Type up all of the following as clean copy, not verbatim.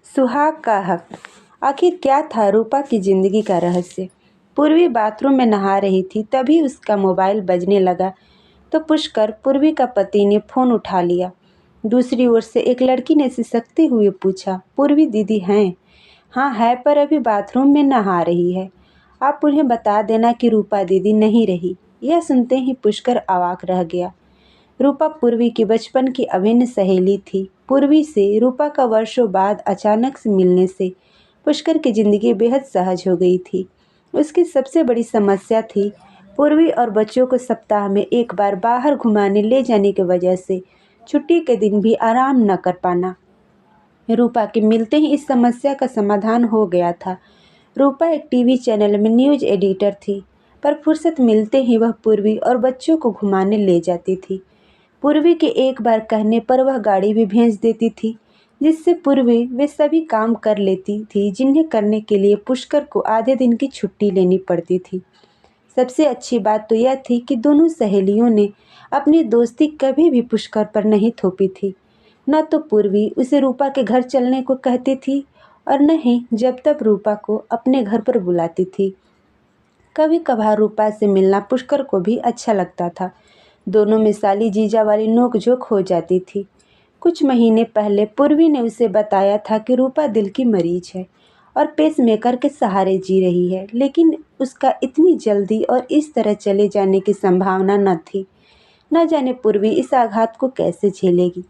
सुहाग का हक। आखिर क्या था रूपा की जिंदगी का रहस्य। पूर्वी बाथरूम में नहा रही थी, तभी उसका मोबाइल बजने लगा तो पुष्कर, पूर्वी का पति, ने फोन उठा लिया। दूसरी ओर से एक लड़की ने सिसकते हुए पूछा, पूर्वी दीदी हैं? हाँ है, पर अभी बाथरूम में नहा रही है। आप उन्हें बता देना कि रूपा दीदी नहीं रही। यह सुनते ही पुष्कर अवाक रह गया। रूपा पूर्वी की बचपन की अभिन्न सहेली थी। पूर्वी से रूपा का वर्षों बाद अचानक से मिलने से पुष्कर की जिंदगी बेहद सहज हो गई थी। उसकी सबसे बड़ी समस्या थी पूर्वी और बच्चों को सप्ताह में एक बार बाहर घुमाने ले जाने की वजह से छुट्टी के दिन भी आराम न कर पाना। रूपा के मिलते ही इस समस्या का समाधान हो गया था। रूपा एक टीवी चैनल में न्यूज एडिटर थी, पर फुर्सत मिलते ही वह पूर्वी और बच्चों को घुमाने ले जाती थी। पूर्वी के एक बार कहने पर वह गाड़ी भी भेज देती थी, जिससे पूर्वी वे सभी काम कर लेती थी जिन्हें करने के लिए पुष्कर को आधे दिन की छुट्टी लेनी पड़ती थी। सबसे अच्छी बात तो यह थी कि दोनों सहेलियों ने अपनी दोस्ती कभी भी पुष्कर पर नहीं थोपी थी। न तो पूर्वी उसे रूपा के घर चलने को कहती थी और न ही जब तक रूपा को अपने घर पर बुलाती थी। कभी कभार रूपा से मिलना पुष्कर को भी अच्छा लगता था। दोनों में साली जीजा वाली नोक-झोंक हो जाती थी। कुछ महीने पहले पूर्वी ने उसे बताया था कि रूपा दिल की मरीज है और पेसमेकर के सहारे जी रही है, लेकिन उसका इतनी जल्दी और इस तरह चले जाने की संभावना न थी। न जाने पूर्वी इस आघात को कैसे झेलेगी।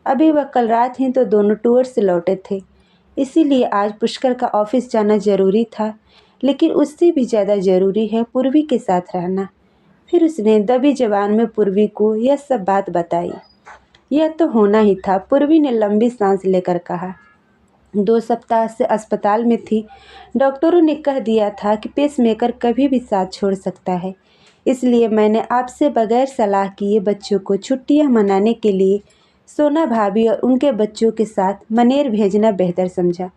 अभी वह कल रात ही तो दोनों टूर से लौटे थे, इसीलिए आज पुष्कर का ऑफिस जाना जरूरी था, लेकिन उससे भी ज़्यादा जरूरी है पूर्वी के साथ रहना। फिर उसने दबी जबान में पूर्वी को यह सब बात बताई। यह तो होना ही था, पूर्वी ने लंबी सांस लेकर कहा। 2 सप्ताह से अस्पताल में थी। डॉक्टरों ने कह दिया था कि पेसमेकर कभी भी साथ छोड़ सकता है। इसलिए मैंने आपसे बगैर सलाह किए बच्चों को छुट्टियां मनाने के लिए सोना भाभी और उनके बच्चों के साथ मनेर भेजना बेहतर समझा।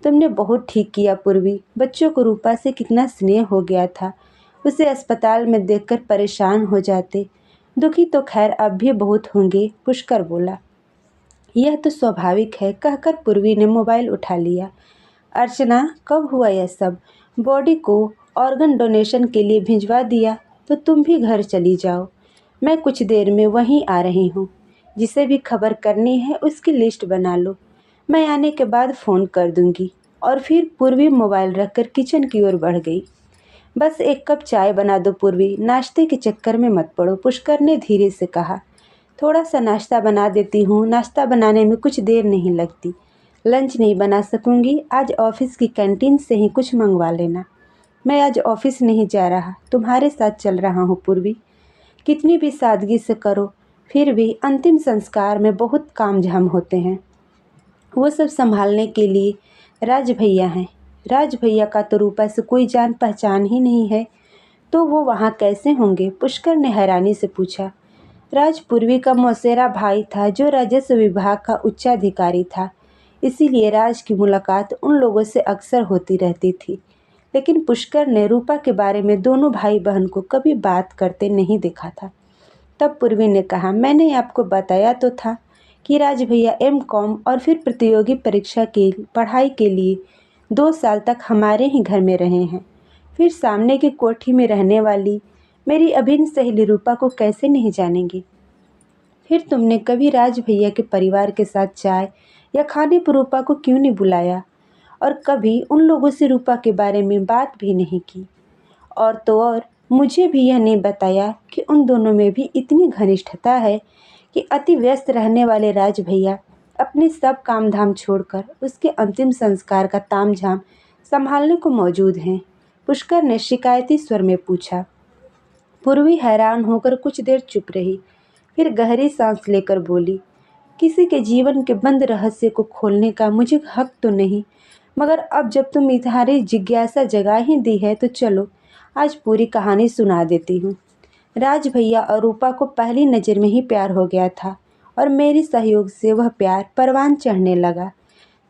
तुमने बहुत ठीक किया पूर्वी। बच्चों को रूपा से कितना स्नेह हो गया था। उसे अस्पताल में देखकर परेशान हो जाते। दुखी तो खैर अब भी बहुत होंगे, पुष्कर बोला। यह तो स्वाभाविक है, कहकर पूर्वी ने मोबाइल उठा लिया। अर्चना, कब हुआ यह सब? बॉडी को ऑर्गन डोनेशन के लिए भिजवा दिया तो तुम भी घर चली जाओ। मैं कुछ देर में वहीं आ रही हूँ। जिसे भी खबर करनी है उसकी लिस्ट बना लो। मैं आने के बाद फ़ोन कर दूंगी। और फिर पूर्वी मोबाइल रखकर किचन की ओर बढ़ गई। बस एक कप चाय बना दो पूर्वी, नाश्ते के चक्कर में मत पड़ो, पुष्कर ने धीरे से कहा। थोड़ा सा नाश्ता बना देती हूँ, नाश्ता बनाने में कुछ देर नहीं लगती। लंच नहीं बना सकूँगी, आज ऑफिस की कैंटीन से ही कुछ मंगवा लेना। मैं आज ऑफिस नहीं जा रहा, तुम्हारे साथ चल रहा हूँ पूर्वी। कितनी भी सादगी से करो, फिर भी अंतिम संस्कार में बहुत काम झाम होते हैं। वो सब संभालने के लिए राज भैया हैं। राज भैया का तो रूपा से कोई जान पहचान ही नहीं है, तो वो वहाँ कैसे होंगे? पुष्कर ने हैरानी से पूछा। राज पूर्वी का मौसेरा भाई था जो राजस्व विभाग का उच्चाधिकारी था, इसीलिए राज की मुलाकात उन लोगों से अक्सर होती रहती थी। लेकिन पुष्कर ने रूपा के बारे में दोनों भाई बहन को कभी बात करते नहीं देखा था। तब पूर्वी ने कहा, मैंने आपको बताया तो था कि राज भैया एम.कॉम और फिर प्रतियोगी परीक्षा की पढ़ाई के लिए 2 साल तक हमारे ही घर में रहे हैं। फिर सामने की कोठी में रहने वाली मेरी अभिन्न सहेली रूपा को कैसे नहीं जानेंगे? फिर तुमने कभी राज भैया के परिवार के साथ चाय या खाने पर रूपा को क्यों नहीं बुलाया? और कभी उन लोगों से रूपा के बारे में बात भी नहीं की। और तो और मुझे भी यह नहीं बताया कि उन दोनों में भी इतनी घनिष्ठता है कि अति व्यस्त रहने वाले राज भैया अपने सब काम धाम छोड़कर उसके अंतिम संस्कार का तामझाम संभालने को मौजूद हैं। पुष्कर ने शिकायती स्वर में पूछा। पूर्वी हैरान होकर कुछ देर चुप रही, फिर गहरी सांस लेकर बोली, किसी के जीवन के बंद रहस्य को खोलने का मुझे हक तो नहीं, मगर अब जब तुम तुम्हारी जिज्ञासा जगा ही दी है तो चलो आज पूरी कहानी सुना देती हूँ। राज भैया और रूपा को पहली नज़र में ही प्यार हो गया था और मेरी सहयोग से वह प्यार परवान चढ़ने लगा।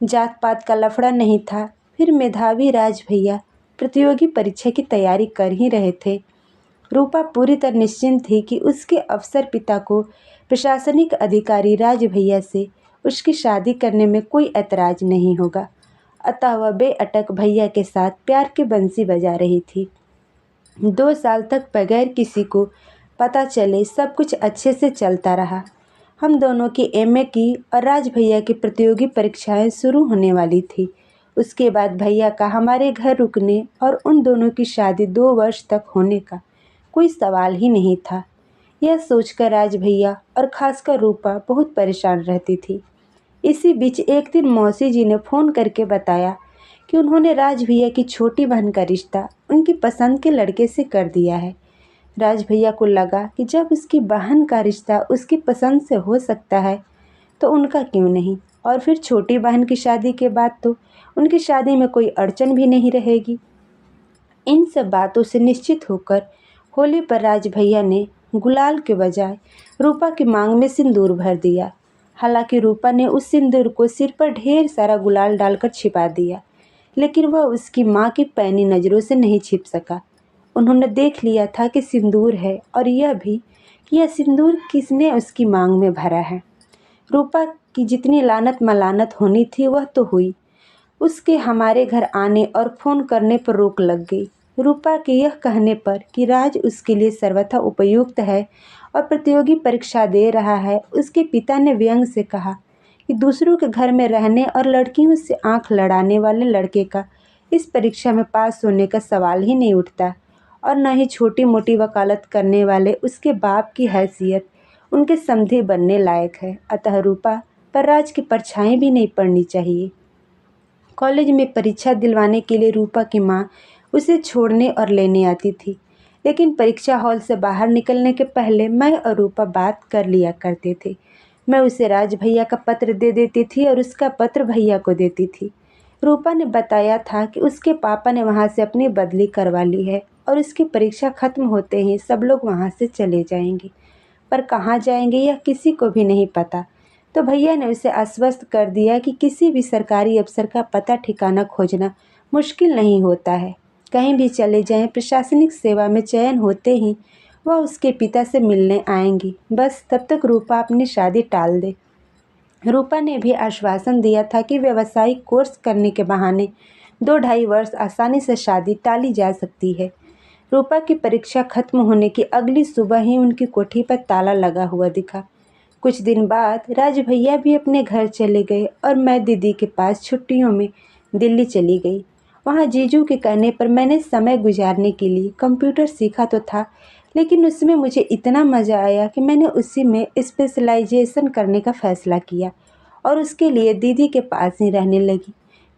जात पात का लफड़ा नहीं था। फिर मेधावी राज भैया प्रतियोगी परीक्षा की तैयारी कर ही रहे थे। रूपा पूरी तरह निश्चिंत थी कि उसके अफसर पिता को प्रशासनिक अधिकारी राज भैया से उसकी शादी करने में कोई ऐतराज नहीं होगा। अतः वह बेअटक भैया के साथ प्यार की बंसी बजा रही थी। 2 साल तक बगैर किसी को पता चले सब कुछ अच्छे से चलता रहा। हम दोनों की एमए की और राज भैया की प्रतियोगी परीक्षाएं शुरू होने वाली थी। उसके बाद भैया का हमारे घर रुकने और उन दोनों की शादी 2 वर्ष तक होने का कोई सवाल ही नहीं था। यह सोचकर राज भैया और खासकर रूपा बहुत परेशान रहती थी। इसी बीच एक दिन मौसी जी ने फ़ोन करके बताया कि उन्होंने राज भैया की छोटी बहन का रिश्ता उनकी पसंद के लड़के से कर दिया है। राज भैया को लगा कि जब उसकी बहन का रिश्ता उसकी पसंद से हो सकता है तो उनका क्यों नहीं, और फिर छोटी बहन की शादी के बाद तो उनकी शादी में कोई अड़चन भी नहीं रहेगी। इन सब बातों से निश्चित होकर होली पर राज भैया ने गुलाल के बजाय रूपा की मांग में सिंदूर भर दिया। हालांकि रूपा ने उस सिंदूर को सिर पर ढेर सारा गुलाल डालकर छिपा दिया, लेकिन वह उसकी माँ की पैनी नज़रों से नहीं छिप सका। उन्होंने देख लिया था कि सिंदूर है, और यह भी कि यह सिंदूर किसने उसकी मांग में भरा है। रूपा की जितनी लानत मलानत होनी थी वह तो हुई। उसके हमारे घर आने और फ़ोन करने पर रोक लग गई। रूपा के यह कहने पर कि राज उसके लिए सर्वथा उपयुक्त है और प्रतियोगी परीक्षा दे रहा है, उसके पिता ने व्यंग से कहा कि दूसरों के घर में रहने और लड़कियों से आंख लड़ाने वाले लड़के का इस परीक्षा में पास होने का सवाल ही नहीं उठता, और न ही छोटी मोटी वकालत करने वाले उसके बाप की हैसियत उनके समधे बनने लायक है। अतः रूपा पर राज की परछाई भी नहीं पड़नी चाहिए। कॉलेज में परीक्षा दिलवाने के लिए रूपा की माँ उसे छोड़ने और लेने आती थी, लेकिन परीक्षा हॉल से बाहर निकलने के पहले मैं और रूपा बात कर लिया करते थे। मैं उसे राज भैया का पत्र दे देती थी और उसका पत्र भैया को देती थी। रूपा ने बताया था कि उसके पापा ने वहाँ से अपनी बदली करवा ली है और उसकी परीक्षा खत्म होते ही सब लोग वहाँ से चले जाएंगे, पर कहाँ जाएंगे यह किसी को भी नहीं पता। तो भैया ने उसे आश्वस्त कर दिया कि किसी भी सरकारी अफसर का पता ठिकाना खोजना मुश्किल नहीं होता है। कहीं भी चले जाएं, प्रशासनिक सेवा में चयन होते ही वह उसके पिता से मिलने आएंगी। बस तब तक रूपा अपनी शादी टाल दे। रूपा ने भी आश्वासन दिया था कि व्यावसायिक कोर्स करने के बहाने 2-2.5 वर्ष आसानी से शादी टाली जा सकती है। रूपा की परीक्षा खत्म होने की अगली सुबह ही उनकी कोठी पर ताला लगा हुआ दिखा। कुछ दिन बाद राज भैया भी अपने घर चले गए और मैं दीदी के पास छुट्टियों में दिल्ली चली गई। वहाँ जीजू के कहने पर मैंने समय गुजारने के लिए कंप्यूटर सीखा तो था, लेकिन उसमें मुझे इतना मज़ा आया कि मैंने उसी में स्पेशलाइजेशन करने का फ़ैसला किया और उसके लिए दीदी के पास ही रहने लगी।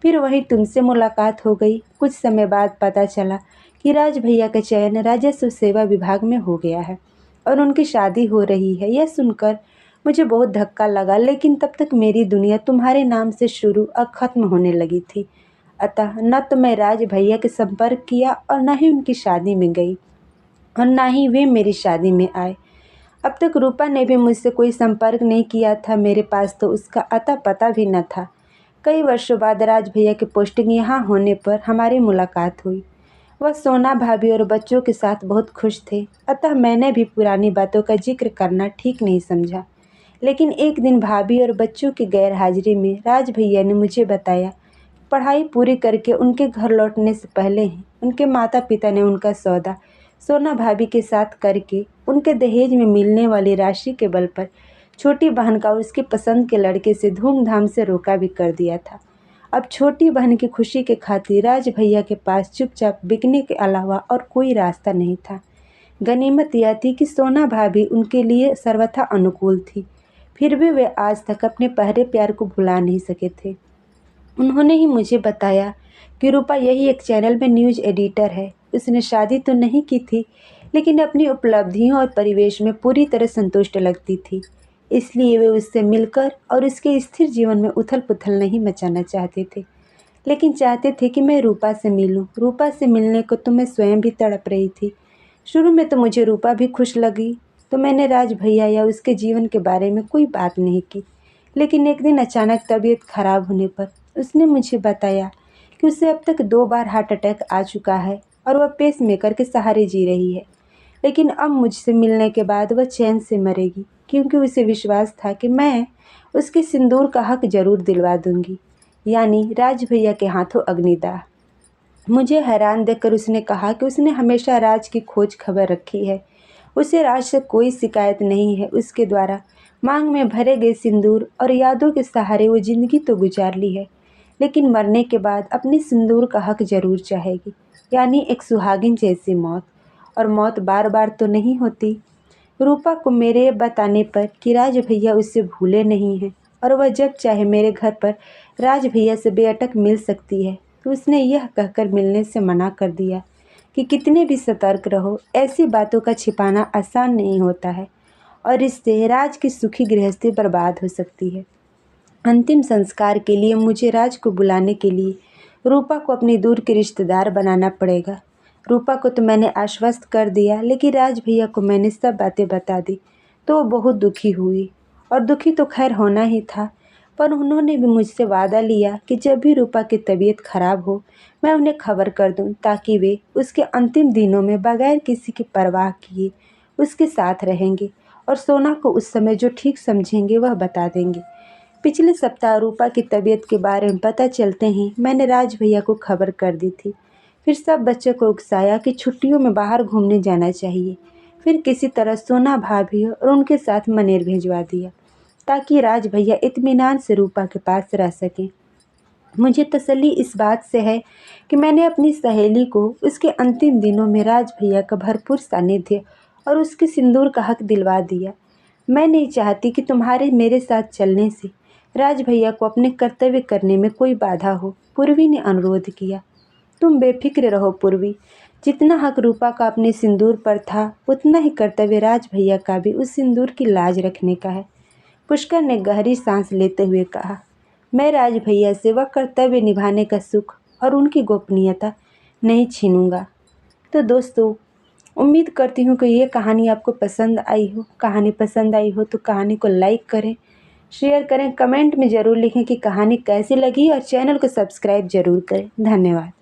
फिर वहीं तुमसे मुलाकात हो गई। कुछ समय बाद पता चला कि राज भैया का चयन राजस्व सेवा विभाग में हो गया है और उनकी शादी हो रही है। यह सुनकर मुझे बहुत धक्का लगा, लेकिन तब तक मेरी दुनिया तुम्हारे नाम से शुरू और ख़त्म होने लगी थी। अतः न तो मैं राज भैया के संपर्क किया और न ही उनकी शादी में गई और न ही वे मेरी शादी में आए। अब तक रूपा ने भी मुझसे कोई संपर्क नहीं किया था। मेरे पास तो उसका अता पता भी न था। कई वर्षों बाद राज भैया की पोस्टिंग यहाँ होने पर हमारी मुलाकात हुई। वह सोना भाभी और बच्चों के साथ बहुत खुश थे, अतः मैंने भी पुरानी बातों का जिक्र करना ठीक नहीं समझा। लेकिन एक दिन भाभी और बच्चों की गैर हाजिरी में राज भैया ने मुझे बताया, पढ़ाई पूरी करके उनके घर लौटने से पहले ही उनके माता पिता ने उनका सौदा सोना भाभी के साथ करके उनके दहेज में मिलने वाली राशि के बल पर छोटी बहन का उसकी पसंद के लड़के से धूमधाम से रोका भी कर दिया था। अब छोटी बहन की खुशी के खातिर राज भैया के पास चुपचाप बिकने के अलावा और कोई रास्ता नहीं था। गनीमत यह थी कि सोना भाभी उनके लिए सर्वथा अनुकूल थी, फिर भी वे आज तक अपने पहले प्यार को भुला नहीं सके थे। उन्होंने ही मुझे बताया कि रूपा यही एक चैनल में न्यूज़ एडिटर है। उसने शादी तो नहीं की थी, लेकिन अपनी उपलब्धियों और परिवेश में पूरी तरह संतुष्ट लगती थी। इसलिए वे उससे मिलकर और उसके स्थिर जीवन में उथल पुथल नहीं मचाना चाहते थे, लेकिन चाहते थे कि मैं रूपा से मिलूं। रूपा से मिलने को तो मैं स्वयं भी तड़प रही थी। शुरू में तो मुझे रूपा भी खुश लगी, तो मैंने राज भैया या उसके जीवन के बारे में कोई बात नहीं की। लेकिन एक दिन अचानक तबीयत खराब होने पर उसने मुझे बताया कि उसे अब तक 2 बार हार्ट अटैक आ चुका है और वह पेसमेकर के सहारे जी रही है। लेकिन अब मुझसे मिलने के बाद वह चैन से मरेगी, क्योंकि उसे विश्वास था कि मैं उसके सिंदूर का हक जरूर दिलवा दूंगी, यानी राज भैया के हाथों अग्निदाह। मुझे हैरान देखकर उसने कहा कि उसने हमेशा राज की खोज खबर रखी है। उसे राज से कोई शिकायत नहीं है। उसके द्वारा मांग में भरे गए सिंदूर और यादों के सहारे वो जिंदगी तो गुजार ली है, लेकिन मरने के बाद अपने सिंदूर का हक जरूर चाहेगी, यानी एक सुहागिन जैसी मौत। और मौत बार बार तो नहीं होती। रूपा को मेरे बताने पर कि राज भैया उससे भूले नहीं हैं और वह जब चाहे मेरे घर पर राज भैया से बेअटक मिल सकती है, तो उसने यह कहकर मिलने से मना कर दिया कि कितने भी सतर्क रहो, ऐसी बातों का छिपाना आसान नहीं होता है और इससे राज की सुखी गृहस्थी बर्बाद हो सकती है। अंतिम संस्कार के लिए मुझे राज को बुलाने के लिए रूपा को अपनी दूर के रिश्तेदार बनाना पड़ेगा। रूपा को तो मैंने आश्वस्त कर दिया, लेकिन राज भैया को मैंने सब बातें बता दी तो वो बहुत दुखी हुई। और दुखी तो खैर होना ही था, पर उन्होंने भी मुझसे वादा लिया कि जब भी रूपा की तबीयत खराब हो मैं उन्हें खबर कर दूं, ताकि वे उसके अंतिम दिनों में बगैर किसी की परवाह किए उसके साथ रहेंगे और सोना को उस समय जो ठीक समझेंगे वह बता देंगे। पिछले सप्ताह रूपा की तबीयत के बारे में पता चलते ही मैंने राज भैया को खबर कर दी थी। फिर सब बच्चों को उकसाया कि छुट्टियों में बाहर घूमने जाना चाहिए। फिर किसी तरह सोना भाभी और उनके साथ मनेर भिजवा दिया, ताकि राज भैया इत्मीनान से रूपा के पास रह सकें। मुझे तसल्ली इस बात से है कि मैंने अपनी सहेली को उसके अंतिम दिनों में राज भैया का भरपूर सानिध्य और उसके सिंदूर का हक दिलवा दिया। मैं नहीं चाहती कि तुम्हारे मेरे साथ चलने से राज भैया को अपने कर्तव्य करने में कोई बाधा हो। पूर्वी ने अनुरोध किया। तुम बेफिक्र रहो पूर्वी, जितना हक रूपा का अपने सिंदूर पर था, उतना ही कर्तव्य राज भैया का भी उस सिंदूर की लाज रखने का है। पुष्कर ने गहरी सांस लेते हुए कहा, मैं राज भैया से वह कर्तव्य निभाने का सुख और उनकी गोपनीयता नहीं छीनूंगा। तो दोस्तों, उम्मीद करती हूँ कि ये कहानी आपको पसंद आई हो। कहानी पसंद आई हो तो कहानी को लाइक करें, शेयर करें, कमेंट में ज़रूर लिखें कि कहानी कैसी लगी और चैनल को सब्सक्राइब ज़रूर करें। धन्यवाद।